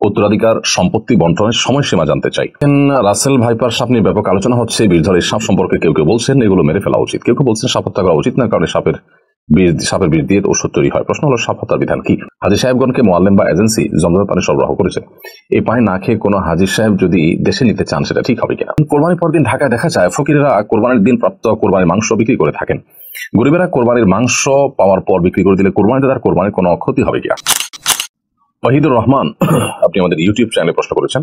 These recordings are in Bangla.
উত্তরাধিকার সম্পত্তি বন্টনের সময়সীমা জানতে চাই। রাসেল ভাইপার সাপ নিয়ে ব্যাপক আলোচনা হচ্ছে। বীরধর এই সাপ সম্পর্কে কেউ কেউ বলছেন এগুলো মেরে ফেলা উচিত, কেউ কেউ বলছেন সাপ হত্যা করা উচিত না, কারণ সাপের বিষ দিয়ে ওষুধ তৈরি হয়। প্রশ্ন হলো সাপ হত্যার বিধান কি? হাজী সাহেবগণকে মোয়াল্লেম বা এজেন্সি জমজমের পানি সরবরাহ করেছে। এই পানি না খেয়ে কোনো হাজী সাহেব যদি দেশে নিতে চান সেটা ঠিক হবে কিনা? কোরবানির পর দিন ঢাকায় দেখা যায় ফকিরেরা কোরবানির দিন প্রাপ্ত কোরবানির মাংস বিক্রি করে থাকেন। গরিবেরা কোরবানির মাংস পাওয়ার পর বিক্রি করে দিলে কোরবানিতে তার কোরবানির কোনো ক্ষতি হবে কিনা? ওয়াহিদুর রহমান আপনি আমাদের ইউটিউব চ্যানেলে প্রশ্ন করেছেন,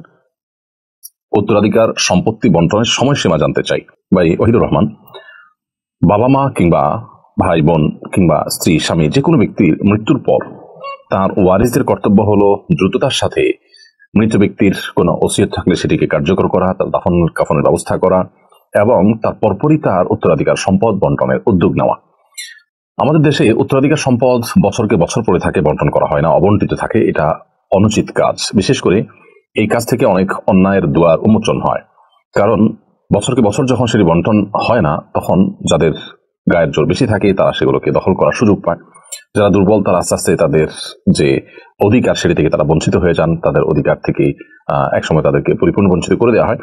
উত্তরাধিকার সম্পত্তি বন্টনের সময়সীমা জানতে চাই। ভাই ওয়াহিদুর রহমান, বাবা মা কিংবা ভাই বোন কিংবা স্ত্রী স্বামী যে কোনো ব্যক্তির মৃত্যুর পর তার ওয়ারিসদের কর্তব্য হলো দ্রুততার সাথে মৃত ব্যক্তির কোনো ওসিয়ত থাকলে সেটিকে কার্যকর করা, তার দাফন কাফনের ব্যবস্থা করা এবং তার পরপরই তার উত্তরাধিকার সম্পদ বন্টনের উদ্যোগ নেওয়া। আমাদের দেশে উত্তরাধিকার সম্পদ বছরকে বছর পড়ে থাকে, বন্টন করা হয় না, অবন্টিত থাকে। এটা অনুচিত কাজ। বিশেষ করে এই কাজ থেকে অনেক অন্যায়ের দুয়ার উন্মোচন হয়, কারণ বছরকে বছর যখন সেটি বন্টন হয় না তখন যাদের গায়ের জোর বেশি থাকে তারা সেগুলোকে দখল করার সুযোগ পায়। যারা দুর্বল তারা আস্তে আস্তে তাদের যে অধিকার সেটি থেকে তারা বঞ্চিত হয়ে যান। তাদের অধিকার থেকে একসময় তাদেরকে পরিপূর্ণ বঞ্চিত করে দেওয়া হয়।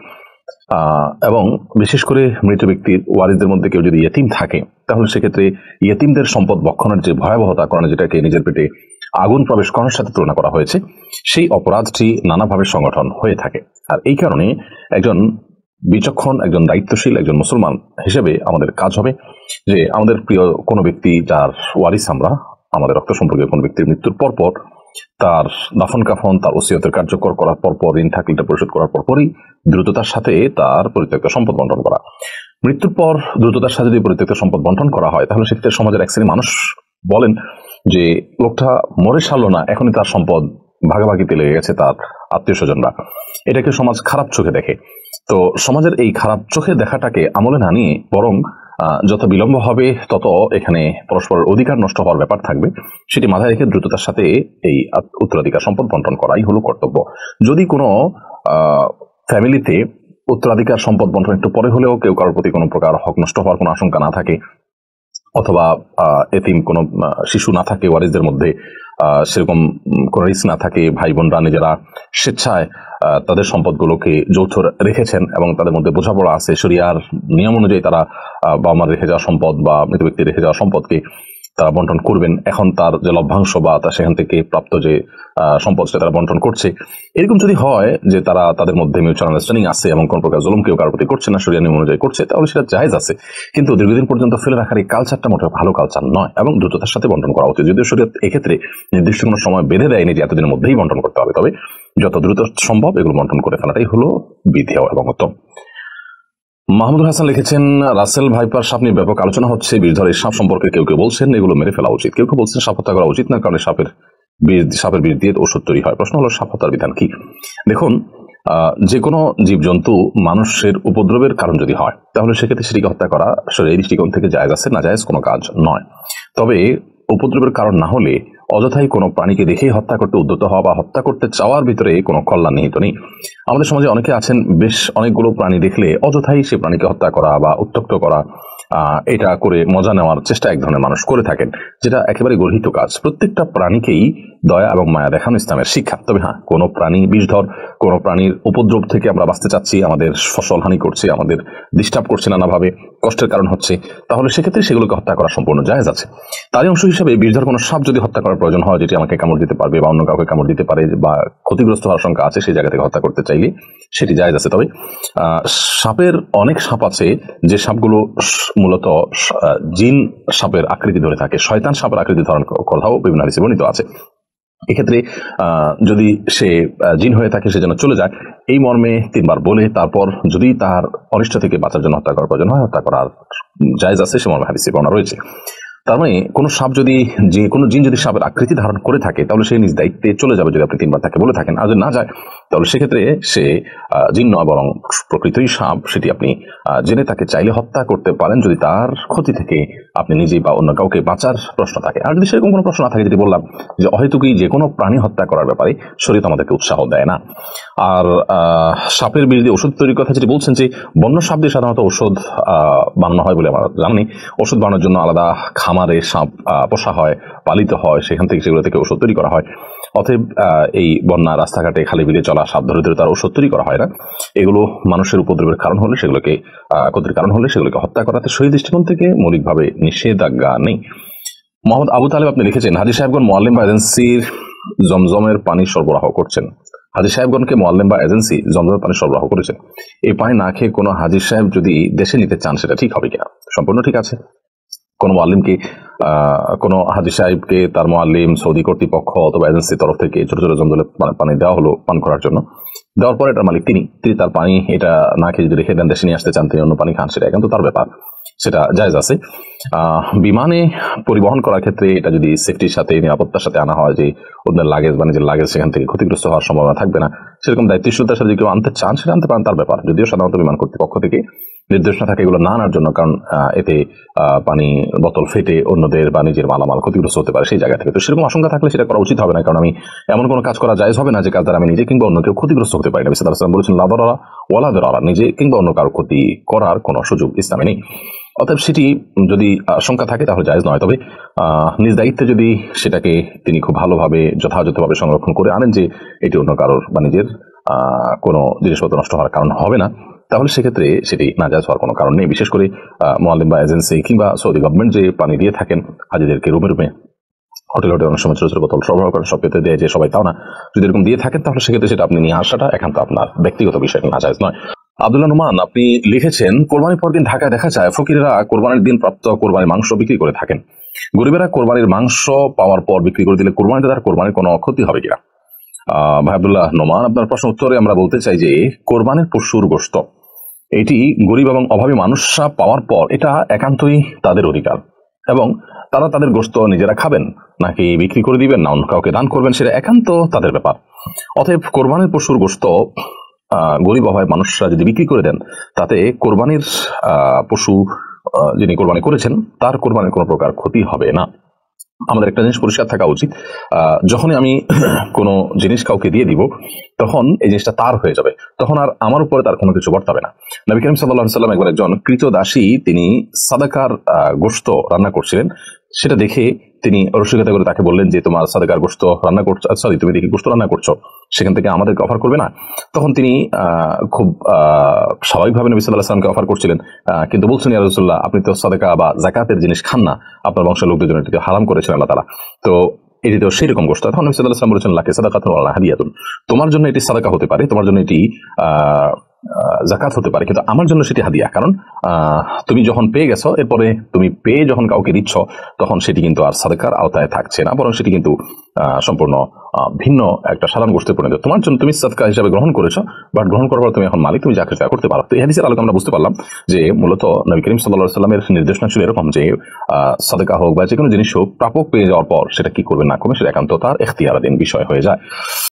এবং বিশেষ করে মৃত ব্যক্তির ওয়ারিসদের মধ্যে কেউ যদি ইয়েতিম থাকে তাহলে সেক্ষেত্রে ইয়েতিমদের সম্পদ ভক্ষণের যে ভয়াবহতা, কারণ যেটাকে নিজের পেটে আগুন প্রবেশ করার সাথে তুলনা করা হয়েছে, সেই অপরাধটি নানাভাবে সংগঠন হয়ে থাকে। আর এই কারণে একজন বিচক্ষণ, একজন দায়িত্বশীল, একজন মুসলমান হিসেবে আমাদের কাজ হবে যে আমাদের প্রিয় কোনো ব্যক্তি যার ওয়ারিস আমরা, আমাদের রক্ত সম্পর্কে কোনো ব্যক্তির মৃত্যুর পরপর তার দাফন কাফন, তার ওসিয়তের কার্যকর করার পরপর, ঋণ থাকলে পরিশোধ করার পরপরই দ্রুততার সাথে তার পরিত্যক্ত সম্পদ বন্টন করা। মৃত্যুর পর দ্রুততার সাথে যদি পরিত্যক্ত সম্পদ বন্টন করা হয় তাহলে সেক্ষেত্রে সমাজের এক শ্রেণীর মানুষ বলেন যে লোকটা মরে সারলো না, এখনই তার সম্পদ ভাগাভাগিতে লেগে গেছে তার আত্মীয় স্বজনরা। এটাকে সমাজ খারাপ চোখে দেখে। তো সমাজের এই খারাপ চোখে দেখাটাকে আমলে না নিয়ে বরং যত বিলম্ব হবে তত এখানে পরস্পরের অধিকার নষ্ট হওয়ার ব্যাপার থাকবে, সেটি মাথায় রেখে দ্রুততার সাথে এই উত্তরাধিকার সম্পদ বন্টন করাই হলো কর্তব্য। যদি কোনো ফ্যামিলিতে উত্তরাধিকার সম্পদ বন্টন একটু পরে হলেও কেউ কারোর প্রতি কোনো প্রকার হক নষ্ট হওয়ার কোনো আশঙ্কা না থাকে, অথবা এতিম কোনো শিশু না থাকে ওয়ারিসদের মধ্যে, সেরকম কোনো রিস্ক না থাকে, ভাই বোনরা নিজেরা স্বেচ্ছায় তাদের সম্পদগুলোকে যৌথ রেখেছেন এবং তাদের মধ্যে বোঝাপড়া আছে, শরিয়ার নিয়ম অনুযায়ী তারা বাবা মার রেখে যাওয়া সম্পদ বা মৃত ব্যক্তি রেখে যাওয়া সম্পদকে তারা বন্টন করবেন। এখন তার যে লভ্যাংশ বা তার সেখান থেকে প্রাপ্ত যে সম্পদ সেটা তারা বন্টন করছে। এরকম যদি হয় যে তারা তাদের মধ্যে মিউচুয়াল আন্ডারস্ট্যান্ডিং আছে এবং কোন প্রকার জুলুম কেউ কারোর প্রতি করছে না, শরিয়া নিয়ম অনুযায়ী করছে, তাহলে সেটা জায়েজ আছে। কিন্তু দীর্ঘদিন পর্যন্ত ফেলে রাখার এই কালচারটা মোটেও ভালো কালচার নয় এবং দ্রুততার সাথে বন্টন করা উচিত। যদিও শরিয়ত এক্ষেত্রে নির্দিষ্ট কোনো সময় বেঁধে দেয়নি যে এতদিনের মধ্যেই বন্টন করতে হবে, তবে যত দ্রুত সম্ভব এগুলো বন্টন করে ফেলাটাই হলো বিধেয় এবং উত্তম। মাহমুদুল হাসান লিখেছেন, রাসেল ভাইপার সাপ নিয়ে ব্যাপক আলোচনা হচ্ছে। বীরধর এই সাপ সম্পর্কে কেউ কেউ বলছেন এগুলো মেরে ফেলা উচিত, কেউ কেউ বলছেন সাপ হত্যা করা উচিত না, কারণ সাপের বিষ দিয়ে ওষুধ তৈরি হয়। প্রশ্ন হলো সাপ হত্যার বিধান কি? দেখুন, যে কোনো জীবজন্তু মানুষের উপদ্রবের কারণ যদি হয় তাহলে সেক্ষেত্রে সেটিকে হত্যা করা শরীরের দৃষ্টিকোণ থেকে জায়েজ আছে, না জায়েজ কোনো কাজ নয়। তবে উপদ্রবের কারণ না হলে অযথাই কোনো প্রাণীকে দেখেই হত্যা করতে উদ্যত হওয়া বা হত্যা করতে চাওয়ার ভিতরে কোনো কল্যাণ নিহিত নেই। আমাদের সমাজে অনেকে আছেন বেশ অনেকগুলো প্রাণী দেখলে অযথাই সে প্রাণীকে হত্যা করা বা উত্ত্যক্ত করা, এটা করে মজা নেওয়ার চেষ্টা এক ধরনের মানুষ করে থাকেন, যেটা একেবারে গর্হিত কাজ। প্রত্যেকটা প্রাণীকেই দয়া এবং মায়া দেখানো ইসলামের শিক্ষা। তবে হ্যাঁ, কোনো প্রাণী বিষধর, কোনো প্রাণীর উপদ্রব থেকে আমরা বাঁচতে চাচ্ছি, আমাদের ফসল হানি করছে, আমাদের ডিস্টার্ব করছে, নানাভাবে কষ্টের কারণ হচ্ছে, তাহলে সেক্ষেত্রে সেগুলোকে হত্যা করা সম্পূর্ণ জায়েজ আছে। তারই অংশ হিসেবে বিষধর কোনো সাপ যদি হত্যা করার প্রয়োজন হয়, যেটি আমাকে কামড় দিতে পারবে বা অন্য কাউকে কামড় দিতে পারে বা ক্ষতিগ্রস্ত হওয়ার আশঙ্কা আছে, সেই জায়গা থেকে হত্যা করতে চাইলে সেটি জায়েজ আছে। তবে সাপের অনেক সাপ আছে যে সাপগুলো মূলত জিন সাপের আকৃতি ধরে থাকে, শয়তান সাপের আকৃতি ধারণ কথাও বিভিন্ন হাদিসে বর্ণিত আছে। এক্ষেত্রে যদি সে জিন হয়ে থাকে সে যেন চলে যায়, এই মর্মে 3 বার বলে তারপর যদি তার অনিষ্ট থেকে বাঁচার জন্য হত্যা করার প্রয়োজন হয়, হত্যা করার জায়েজ আছে, সে মর্মে হাদিসে বর্ণনা রয়েছে। তার মানে কোনো সাপ যদি, যে কোনো জিন যদি সাপের আকৃতি ধারণ করে থাকে তাহলে সে নিজ দায়িত্বে চলে যাবে যদি আপনি 3 বার তাকে বলে থাকেন। আর যদি না যায় তাহলে সেক্ষেত্রে সে জিন নয় বরং প্রকৃতই সাপ, সেটি আপনি জেনে তাকে চাইলে হত্যা করতে পারেন যদি তার ক্ষতি থেকে আপনি নিজেই বা অন্য কাউকে বাঁচার প্রশ্ন থাকে। আর যদি সেরকম কোনো প্রশ্ন না থাকে, যেটি বললাম যে অহেতুকই যে কোনো প্রাণী হত্যা করার ব্যাপারে শরীয়ত আমাদেরকে উৎসাহ দেয় না। আর সাপের বিষ দিয়ে ওষুধ তৈরির কথা যেটি বলছেন, যে বন্য সাপ দিয়ে সাধারণত ওষুধ বানানো হয় বলে আমরা জানি। ওষুধ বানানোর জন্য আলাদা খামারে সাপ পোষা হয়, পালিত হয়, সেখান থেকে সেগুলো থেকে ওষুধ তৈরি করা হয়। অতএব এই বন্যা, রাস্তাঘাটে খালি বিলে চলা, সাপ ধরে ধরে তার ওষুধ তৈরি করা হয় না। এগুলো মানুষের উপদ্রবের কারণ হলে সেগুলোকে ক্ষতির কারণ হলে সেগুলোকে হত্যা করাতে সেই দৃষ্টিকোণ থেকে মৌলিকভাবে নিষেধাজ্ঞা নেই। মোহাম্মদ আবু তালেব আপনি লিখেছেন, হাজী সাহেবগণ মুআল্লিম বা এজেন্সির জমজমের পানি সরবরাহ করছেন। হাজী সাহেবগণকে মুআল্লিম বা এজেন্সি জমজমের পানি সরবরাহ করেছেন। এই পানি না খেয়ে কোনো হাজী সাহেব যদি দেশে নিতে চান সেটা ঠিক হবে কিনা? সম্পূর্ণ ঠিক আছে। কোনো মুআল্লিমকে কোনো হাজী সাহেবকে তার মুআল্লিম, সৌদি কর্তৃপক্ষ অথবা এজেন্সির তরফ থেকে ছোট ছোট জমজমের পানি দেওয়া হলো পান করার জন্য। দেওয়ার পরে এটার মালিক তিনি তার পানি এটা না খেয়ে যদি রেখে দেন, দেশে নিয়ে আসতে চান, তিনি অন্য পানি খান, সেটা কিন্তু তার ব্যাপার, সেটা জায়েজ আছে। বিমানে পরিবহন করার ক্ষেত্রে এটা যদি সেফটির সাথে, নিরাপত্তার সাথে আনা হয়, যে ওদের লাগেজ বাণিজ্যের লাগেজ সেখান থেকে ক্ষতিগ্রস্ত হওয়ার সম্ভাবনা থাকবে না, সেরকম দায়িত্বশীলতার সাথে কেউ আনতে চান সেটা আনতে পারেন, তার ব্যাপার। যদিও সাধারণত বিমান কর্তৃপক্ষ থেকে নির্দেশ না থাকে এগুলো না আনার জন্য, কারণ এতে পানি বোতল ফেটে অন্যদের বা নিজের মালামাল ক্ষতিগ্রস্ত হতে পারে সেই জায়গা থেকে। তো সেরকম আশঙ্কা থাকলে সেটা করা উচিত হবে না, কারণ আমি এমন কোনো কাজ করা জায়েজ হবে না যে কাজ দ্বারা আমি নিজে কিংবা অন্য কেউ ক্ষতিগ্রস্ত হতে পারি না। বিসমিল্লাহ সাল্লাল্লাহু আলাইহি ওয়াসাল্লাম বলেছেন, লা দারারা ওয়ালা দিরারা, নিজে কিংবা অন্য কারো ক্ষতি করার কোনো সুযোগ ইসলামে নেই। অতএব সেটি যদি আশঙ্কা থাকে তাহলে জায়েজ নয়। তবে নিজ দায়িত্বে যদি সেটাকে তিনি খুব ভালোভাবে যথাযথভাবে সংরক্ষণ করে আনেন যে এটি অন্য কারোর বা নিজের কোনো জিনিসপত্র নষ্ট হওয়ার কারণ হবে না, তাহলে সেক্ষেত্রে সেটি নাজায়েজ হওয়ার কোনো কারণ নেই। বিশেষ করে মুআল্লিম বা এজেন্সি কিংবা সৌদি গভর্নমেন্ট যে পানি দিয়ে থাকেন হাজিদেরকে রুমে রুমে, হোটেল অনেক সময় ছোট ছোট বোতল সরবরাহ করেন, সব পেতে দেয় যে সবাই তাও না, যদি এরকম দিয়ে থাকেন তাহলে সেক্ষেত্রে সেটা আপনি নিয়ে আসাটা একান্ত আপনার ব্যক্তিগত বিষয়, নাজায়েজ নয়। আব্দুল্লাহ নুমান আপনি লিখেছেন, কোরবানির পর দিন ঢাকায় দেখা যায় ফকিরেরা কোরবানির দিন প্রাপ্ত কোরবানির মাংস বিক্রি করে থাকেন। গরিবেরা কোরবানির মাংস পাওয়ার পর বিক্রি করে দিলে কোরবানিটা তার কোরবানির কোনো ক্ষতি হবে কিনা? ভাই আব্দুল্লাহ নোমান, আপনার প্রশ্ন উত্তরে আমরা বলতে চাই যে কোরবানির পশুর গোশত এটি গরিব এবং অভাবী মানুষরা পাওয়ার পর এটা একান্তই তাদের অধিকার, এবং তারা তাদের গোশত নিজেরা খাবেন নাকি বিক্রি করে দিবেন না অন্য কাউকে দান করবেন সেটা একান্ত তাদের ব্যাপার। অতএব কোরবানির পশুর গোশত গরিব অভাবী মানুষরা যদি বিক্রি করে দেন তাতে কোরবানির পশু যিনি কোরবানি করেছেন তার কোরবানির কোনো প্রকার ক্ষতি হবে না। আমাদের একটা জিনিস পরিষ্কার থাকা উচিত, যখনই আমি কোনো জিনিস কাউকে দিয়ে দিব তখন এই জিনিসটা তার হয়ে যাবে, তখন আর আমার উপরে তার কোনো কিছু বর্তাবে না। নবী করিম সাল্লাল্লাহু আলাইহি ওয়াসাল্লাম একবার একজন কৃতদাসী তিনি সাদাকার গোশত রান্না করছিলেন, সেটা দেখে তিনি রসিকতা করে তাকে বললেন যে তোমার সাদাকার গোশত রান্না করছো, সরি তুমি দেখি গোশত রান্না করছো, সেখান থেকে আমাদেরকে অফার করবে না? তখন তিনি খুব স্বাভাবিকভাবে নবী সাল্লাল্লাহু আলাইহি ওয়াসাল্লামকে অফার করছিলেন, কিন্তু বলছেন ইয়া রাসূলুল্লাহ আপনি তো সাদাকা বা যাকাতের জিনিস খান না, আপনার বংশের লোকদের জন্য এটিকে হারাম করেছেন আল্লাহ তাআলা, তো এটি তো সেরকম গোশত। তখন নবী সাল্লাল্লাহু আলাইহি ওয়াসাল্লাম বলেছেন, লাকি সাদাকাতুন ওয়া হাদিয়াতুন, তোমার জন্য এটি সাদাকা হতে পারে, তোমার জন্য এটি যাকাত হতে পারে, কিন্তু আমার জন্য সেটি হাদিয়া, কারণ তুমি যখন পেয়ে গেছো এরপরে তুমি পেয়ে যখন কাউকে দিচ্ছ তখন সেটি কিন্তু আর সাদাকার আওতায় থাকছে না, বরং সেটি কিন্তু সম্পূর্ণ ভিন্ন একটা সাধারণ গোশতে পরিণত। তোমার জন্য তুমি সাদকা হিসাবে গ্রহণ করেছো, বাট গ্রহণ করার পর তুমি এখন মালিক, তুমি যা খুশি তা করতে পারো। তো এই হাদিসের আলোকে আমরা বুঝতে পারলাম যে মূলত নবী করিম সাল্লাল্লাহু আলাইহি ওয়াসাল্লামের নির্দেশনা ছিল এরকম যে সাদকা হোক বা যে কোনো জিনিস হোক প্রাপক পেয়ে যাওয়ার পর সেটা কি করবে না করবে সেটা একান্ত তার ইখতিয়ারাধীন বিষয় হয়ে যায়।